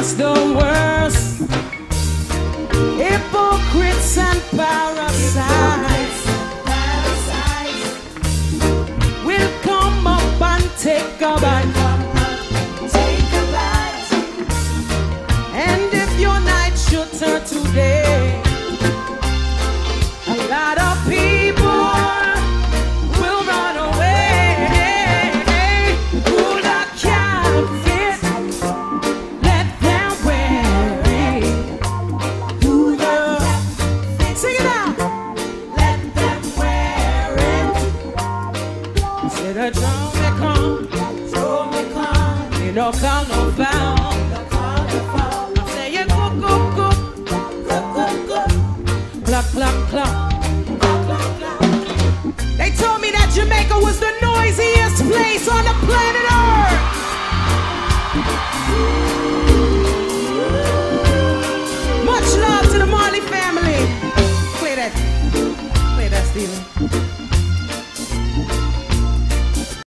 just the worst. Hypocrites and parasites will come up and take a bite. And if your night should turn today, a lot of people will run away. Who the can't fit, let them wear it. Who the sing it out, let them wear it. Say the drum may come, you know call no foul. I say it go go go, clap clap clap. They told me that Jamaica was the noisiest place on the planet Earth. Much love to the Marley family. Play that, Steven.